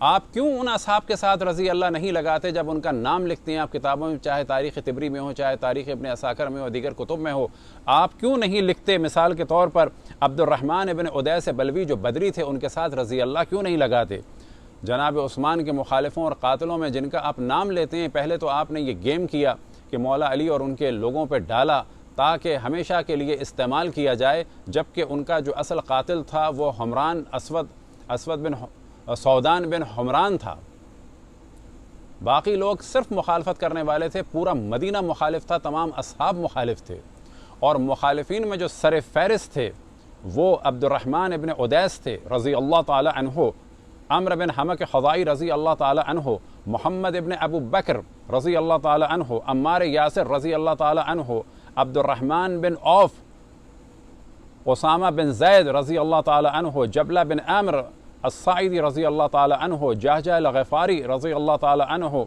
آپ کیوں ان اصحاب کے ساتھ رضی اللہ نہیں لگاتے جب ان کا نام لکھتے ہیں آپ کتابوں میں، چاہے تاریخ طبری میں ہو، چاہے تاریخ ابن عساکر میں ہو، دیگر کتب میں ہو؟ آپ کیوں نہیں لکھتے مثال کے طور پر عبد الرحمن ابن عدیس بلوی جو بدری تھے ان کے ساتھ رضی اللہ کیوں نہیں لگاتے؟ جناب عثمان کے مخالفوں اور قاتلوں میں جن کا آپ نام لیتے ہیں، پہلے تو آپ نے یہ گیم کیا کہ مولا علی اور ان کے لوگوں پہ ڈالا تاکہ ہمیشہ کے لیے استعمال کیا جائے، جبکہ ان کا جو اصل قاتل تھا وہ حمران اسود بن سودان بن حمران تھا۔ باقی لوگ صرف مخالفت کرنے والے تھے، پورا مدینہ مخالف تھا، تمام اصحاب مخالف تھے، اور مخالفین میں جو سر فہرست تھے وہ عبد الرحمن ابن عدیس تھے رضی اللہ تعالی عنہ، عمر بن حمق خضائی رضی اللہ تعالی عنہ، محمد ابن ابو بکر رضی اللہ تعالی عنہ، عمار یاسر رضی اللہ تعالی عنہ، عبد الرحمن بن عوف، اسامہ بن زید رضی اللہ تعالی عنہ، جبلہ بن عامر الصاعدی رضی اللہ تعالی عنہ، جہجہ الغفاری رضی اللہ تعالی عنہ،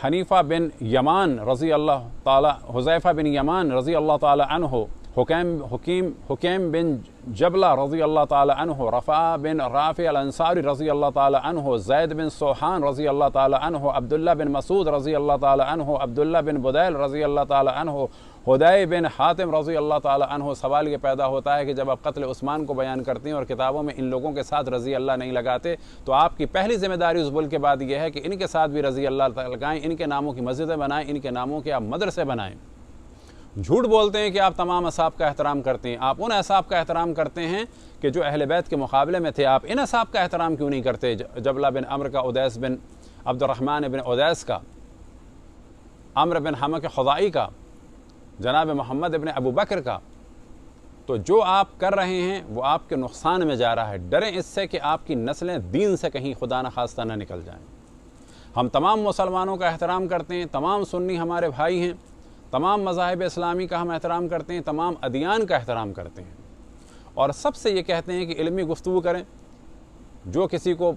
حنیفہ بن یمان رضی اللہ تعالی، حذیفہ بن یمان رضی اللہ تعالی عنہ، حکیم بن جبلہ رضی اللہ تعالی عنہ، رفاع بن رافع الانصاری رضی اللہ تعالی عنہ، زید بن سوحان رضی اللہ تعالی عنہ، عبداللہ بن مسعود رضی اللہ تعالی عنہ، عبداللہ بن بدیل رضی اللہ تعالی عنہ، حدی بن حاتم رضی اللہ تعالی عنہ۔ سوال یہ پیدا ہوتا ہے کہ جب آپ قتل عثمان کو بیان کرتے ہیں اور کتابوں میں ان لوگوں کے ساتھ رضی اللہ نہیں لگاتے، تو آپ کی پہلی ذمہ داری اس ملک کے بعد یہ ہے کہ ان کے ساتھ بھی رضی اللہ لگائیں، ان کے ناموں کی مسجدیں بنائیں، ان کے ناموں کے آپ مدرسے بنائیں۔ جھوٹ بولتے ہیں کہ آپ تمام اصحاب کا احترام کرتے ہیں، آپ ان اصحاب کا احترام کرتے ہیں کہ جو اہل بیت کے مقابلے میں تھے، آپ ان اصحاب کا احترام کیوں نہیں کرتے؟ جبلہ بن عمر کا، عدیس بن عبد الرحمن بن عدیس کا، عمر بن حمق خضائی کا، جناب محمد ابن ابو بکر کا۔ تو جو آپ کر رہے ہیں وہ آپ کے نقصان میں جا رہا ہے۔ ڈریں اس سے کہ آپ کی نسلیں دین سے کہیں خدا نخواستہ نہ نکل جائیں۔ ہم تمام مسلمانوں کا احترام کرتے ہیں، تمام سنی ہمارے بھائی ہیں، تمام مذاہب اسلامی کا ہم احترام کرتے ہیں، تمام ادیان کا احترام کرتے ہیں، اور سب سے یہ کہتے ہیں کہ علمی گفتگو کریں۔ جو کسی کو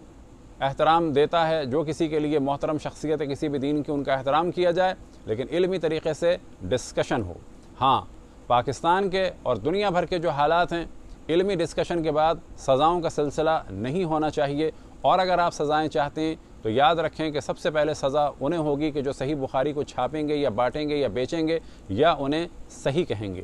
احترام دیتا ہے، جو کسی کے لیے محترم شخصیت ہے کسی بھی دین کی، ان کا احترام کیا جائے، لیکن علمی طریقے سے ڈسکشن ہو۔ ہاں، پاکستان کے اور دنیا بھر کے جو حالات ہیں، علمی ڈسکشن کے بعد سزاؤں کا سلسلہ نہیں ہونا چاہیے، اور اگر آپ سزائیں چاہتے ہیں تو یاد رکھیں کہ سب سے پہلے سزا انہیں ہوگی کہ جو صحیح بخاری کو چھاپیں گے یا بانٹیں گے یا بیچیں گے یا انہیں صحیح کہیں گے۔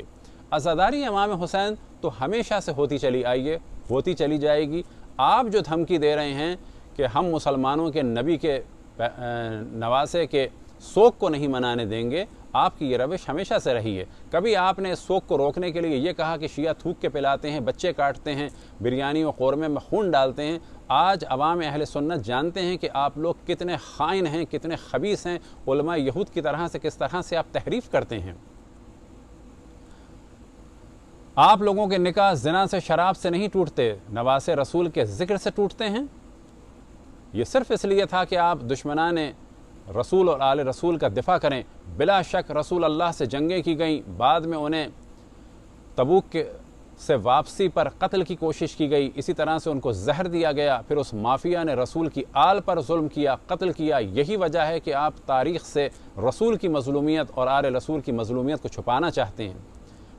عزاداری امام حسین تو ہمیشہ سے ہوتی چلی آئی ہے، ہوتی چلی جائے گی۔ آپ جو دھمکی دے رہے ہیں کہ ہم مسلمانوں کے نبی کے نواسے کے سوگ کو نہیں منانے دیں گے، آپ کی یہ روش ہمیشہ سے رہی ہے۔ کبھی آپ نے اس سوگ کو روکنے کے لیے یہ کہا کہ شیعہ تھوک کے پلاتے ہیں، بچے کاٹتے ہیں، بریانی و قورمے میں خون ڈالتے ہیں۔ آج عوام اہل سنت جانتے ہیں کہ آپ لوگ کتنے خائن ہیں، کتنے خبیث ہیں، علماء یہود کی طرح سے کس طرح سے آپ تحریف کرتے ہیں۔ آپ لوگوں کے نکاح زنا سے، شراب سے نہیں ٹوٹتے، نواسے رسول کے ذکر سے ٹوٹتے ہیں۔ یہ صرف اس لیے تھا کہ آپ دشمنان رسول اور آل رسول کا دفاع کریں۔ بلا شک رسول اللہ سے جنگیں کی گئیں، بعد میں انہیں تبوک سے واپسی پر قتل کی کوشش کی گئی، اسی طرح سے ان کو زہر دیا گیا، پھر اس مافیا نے رسول کی آل پر ظلم کیا، قتل کیا۔ یہی وجہ ہے کہ آپ تاریخ سے رسول کی مظلومیت اور آل رسول کی مظلومیت کو چھپانا چاہتے ہیں۔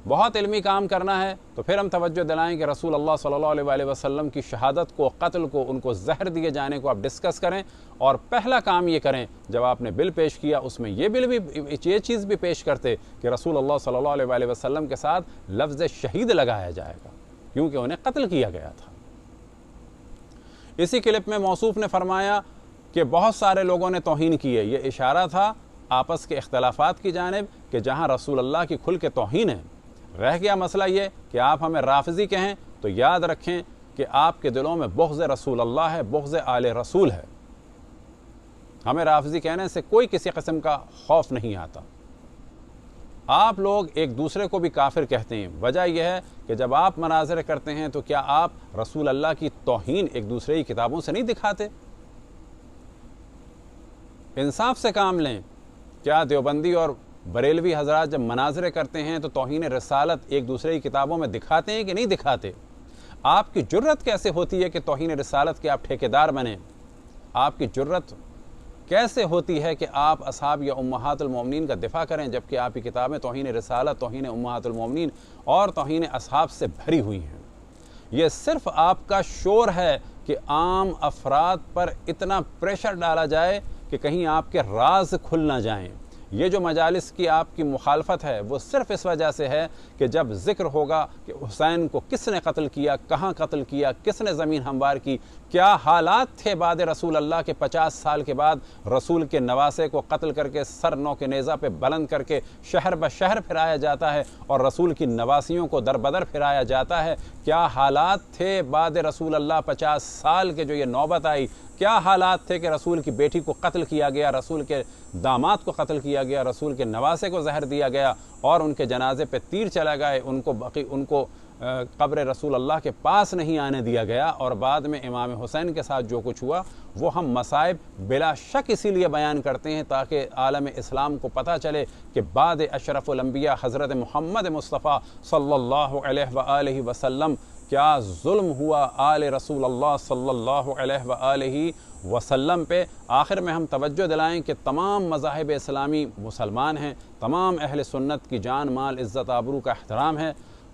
بہت علمی کام کرنا ہے تو پھر ہم توجہ دلائیں کہ رسول اللہ صلی اللہ علیہ وآلہ وسلم کی شہادت کو، قتل کو، ان کو زہر دیے جانے کو آپ ڈسکس کریں، اور پہلا کام یہ کریں جب آپ نے بل پیش کیا اس میں یہ چیز بھی پیش کرتے کہ رسول اللہ صلی اللہ علیہ وآلہ وسلم کے ساتھ لفظ شہید لگایا جائے گا، کیونکہ انہیں قتل کیا گیا تھا۔ اسی کلپ میں موصوف نے فرمایا کہ بہت سارے لوگوں نے توہین کی ہے۔ یہ اشارہ تھا آپس کے اختلافات کی جانب کہ جہاں رسول اللہ کی کھل کے توہین ہے۔ رہ گیا مسئلہ یہ کہ آپ ہمیں رافضی کہیں تو یاد رکھیں کہ آپ کے دلوں میں بغض رسول اللہ ہے، بغض آل رسول ہے۔ ہمیں رافضی کہنے سے کوئی کسی قسم کا خوف نہیں آتا۔ آپ لوگ ایک دوسرے کو بھی کافر کہتے ہیں، وجہ یہ ہے کہ جب آپ مناظرے کرتے ہیں تو کیا آپ رسول اللہ کی توہین ایک دوسرے کی کتابوں سے نہیں دکھاتے؟ انصاف سے کام لیں۔ کیا دیوبندی اور بریلوی حضرات جب مناظرے کرتے ہیں تو توہین رسالت ایک دوسرے کی کتابوں میں دکھاتے ہیں کہ نہیں دکھاتے؟ آپ کی جرت کیسے ہوتی ہے کہ توہین رسالت کے آپ ٹھیکیدار بنیں؟ آپ کی جرت کیسے ہوتی ہے کہ آپ اصحاب یا امہات المومنین کا دفاع کریں جبکہ آپ کی کتابیں توہین رسالت، توہین امہات المومنین اور توہین اصحاب سے بھری ہوئی ہیں؟ یہ صرف آپ کا شور ہے کہ عام افراد پر اتنا پریشر ڈالا جائے کہ کہیں آپ کے راز کھل نہ جائیں۔ یہ جو مجالس کی آپ کی مخالفت ہے وہ صرف اس وجہ سے ہے کہ جب ذکر ہوگا کہ حسین کو کس نے قتل کیا، کہاں قتل کیا، کس نے زمین ہموار کی، کیا حالات تھے بعد رسول اللہ کے 50 سال کے بعد رسول کے نواسے کو قتل کر کے سر نو کے نیزہ پہ بلند کر کے شہر بشہر پھرایا جاتا ہے اور رسول کی نواسیوں کو در بدر پھرایا جاتا ہے، کیا حالات تھے بعد رسول اللہ 50 سال کے جو یہ نوبت آئی، کیا حالات تھے کہ رسول کی بیٹی کو قتل کیا گیا، رسول کے داماد کو قتل کیا گیا، رسول کے نواسے کو زہر دیا گیا اور ان کے جنازے پہ تیر چلا گئے، ان کو قبر رسول اللہ کے پاس نہیں آنے دیا گیا، اور بعد میں امام حسین کے ساتھ جو کچھ ہوا وہ ہم مصائب بلا شک اسی لیے بیان کرتے ہیں تاکہ عالم اسلام کو پتہ چلے کہ بعد اشرف الانبیاء حضرت محمد مصطفیٰ صلی اللہ علیہ وآلہ وسلم کیا ظلم ہوا آل رسول اللہ صلی اللہ علیہ وآلہ وسلم پہ۔ آخر میں ہم توجہ دلائیں کہ تمام مذاہب اسلامی مسلمان ہیں، تمام اہل سنت کی جان مال عزت آبرو کا احترام ہے،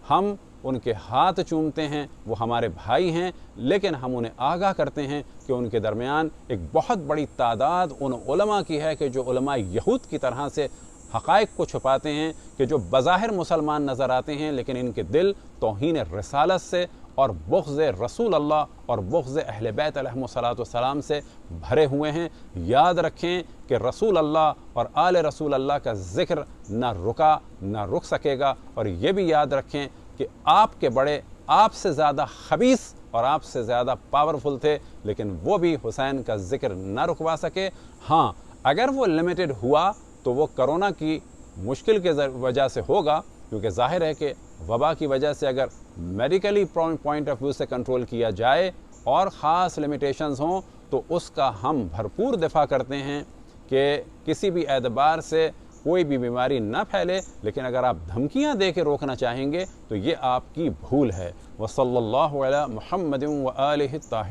ہم ان کے ہاتھ چومتے ہیں، وہ ہمارے بھائی ہیں، لیکن ہم انہیں آگاہ کرتے ہیں کہ ان کے درمیان ایک بہت بڑی تعداد ان علماء کی ہے کہ جو علماء یہود کی طرح سے حقائق کو چھپاتے ہیں، کہ جو بظاہر مسلمان نظر آتے ہیں لیکن ان کے دل توہین رسالت سے اور بغض رسول اللہ اور بغض اہل بیت علیہم السلام سے بھرے ہوئے ہیں۔ یاد رکھیں کہ رسول اللہ اور آل رسول اللہ کا ذکر نہ رکا نہ رک سکے گا، اور یہ بھی یاد رکھیں کہ آپ کے بڑے آپ سے زیادہ خبیث اور آپ سے زیادہ پاورفل تھے لیکن وہ بھی حسین کا ذکر نہ رکوا سکے۔ ہاں، اگر وہ لمیٹڈ ہوا تو وہ کرونا کی مشکل کے وجہ سے ہوگا، کیونکہ ظاہر ہے کہ وبا کی وجہ سے اگر میڈیکلی پوائنٹ آف ویو سے کنٹرول کیا جائے اور خاص لیمیٹیشنز ہوں تو اس کا ہم بھرپور دفاع کرتے ہیں کہ کسی بھی اعتبار سے کوئی بھی بیماری نہ پھیلے، لیکن اگر آپ دھمکیاں دے کے روکنا چاہیں گے تو یہ آپ کی بھول ہے۔ وصلی اللہ علی محمد و آلہ الطاہرین۔